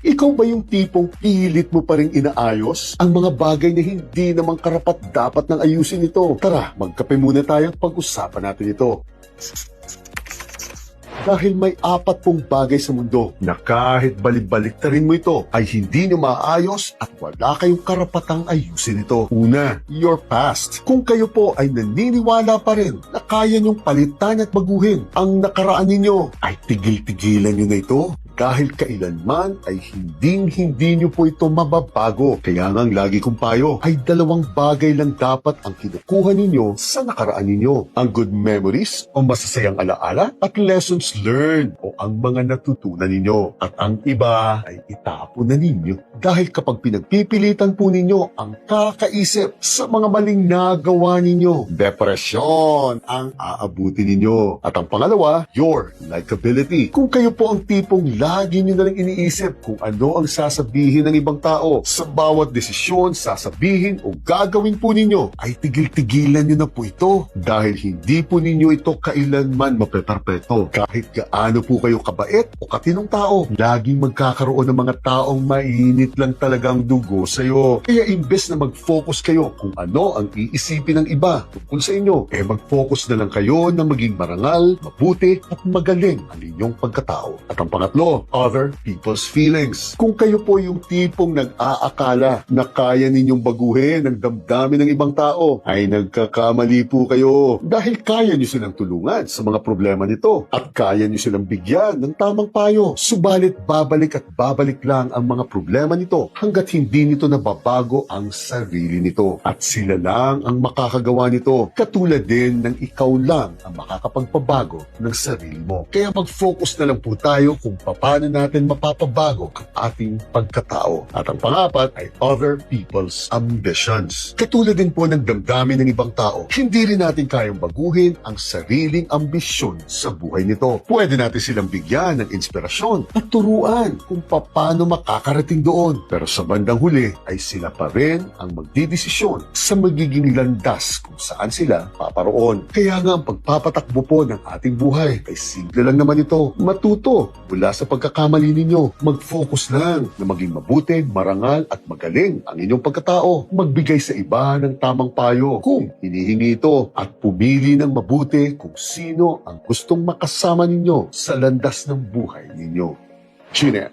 Ikaw ba yung tipong pilit mo pa rin inaayos ang mga bagay na hindi naman karapat-dapat nang ayusin ito? Tara, magkape muna tayo at pag-usapan natin ito. Dahil may 40 bagay sa mundo na kahit balik-baliktarin mo ito ay hindi nyo maayos at wala kayong karapatang ayusin ito. Una, your past. Kung kayo po ay naniniwala pa rin na kaya nyong palitan at baguhin ang nakaraan ninyo, ay tigil-tigilan nyo na ito. Dahil kailanman ay hindi nyo po ito mababago. Kaya nga ang lagi kong payo ay 2 bagay lang dapat ang kinukuha ninyo sa nakaraan ninyo. Ang good memories o masasayang alaala at lessons learned o ang mga natutunan ninyo. At ang iba ay itapon na ninyo. Dahil kapag pinagpipilitan po ninyo ang kakaisip sa mga maling nagawa ninyo, depresyon ang aabutin ninyo. At ang pangalawa, your likability. Kung kayo po ang tipong lagi nyo na lang iniisip kung ano ang sasabihin ng ibang tao sa bawat desisyon, sasabihin o gagawin po ninyo, ay tigil-tigilan nyo na po ito dahil hindi po ninyo ito kailanman mapeperpeto. Kahit gaano po kayo kabait o katinong tao, laging magkakaroon ng mga taong mainit lang talagang dugo sa iyo. Kaya imbes na mag-focus kayo kung ano ang iisipin ng iba tungkol sa inyo, mag-focus na lang kayo na maging marangal, mabuti at magaling ang inyong pagkatao. At ang pangatlo, other people's feelings. Kung kayo po yung tipong nag-aakala na kaya ninyong baguhin ang damdamin ng ibang tao, ay nagkakamali po kayo dahil kaya nyo silang tulungan sa mga problema nito at kaya nyo silang bigyan ng tamang payo. Subalit babalik at babalik lang ang mga problema nito hanggat hindi nito nababago ang sarili nito. At sila lang ang makakagawa nito, katulad din ng ikaw lang ang makakapagpabago ng sarili mo. Kaya mag-focus na lang po tayo kung paano natin mapapabago ang ating pagkatao. At ang pangapat ay other people's ambitions. Katulad din po ng damdamin ng ibang tao, hindi rin natin kayang baguhin ang sariling ambisyon sa buhay nito. Pwede natin silang bigyan ng inspirasyon at turuan kung paano makakarating doon. Pero sa bandang huli ay sila pa rin ang magdidesisyon sa magiging landas kung saan sila paparoon. Kaya nga ang pagpapatakbo po ng ating buhay ay simple lang naman ito. Matuto mula sa pagkakamali ninyo. Mag-focus lang na maging mabuti, marangal at magaling ang inyong pagkatao. Magbigay sa iba ng tamang payo kung hinihingi ito at pumili ng mabuti kung sino ang gustong makasama ninyo sa landas ng buhay ninyo. Chinet.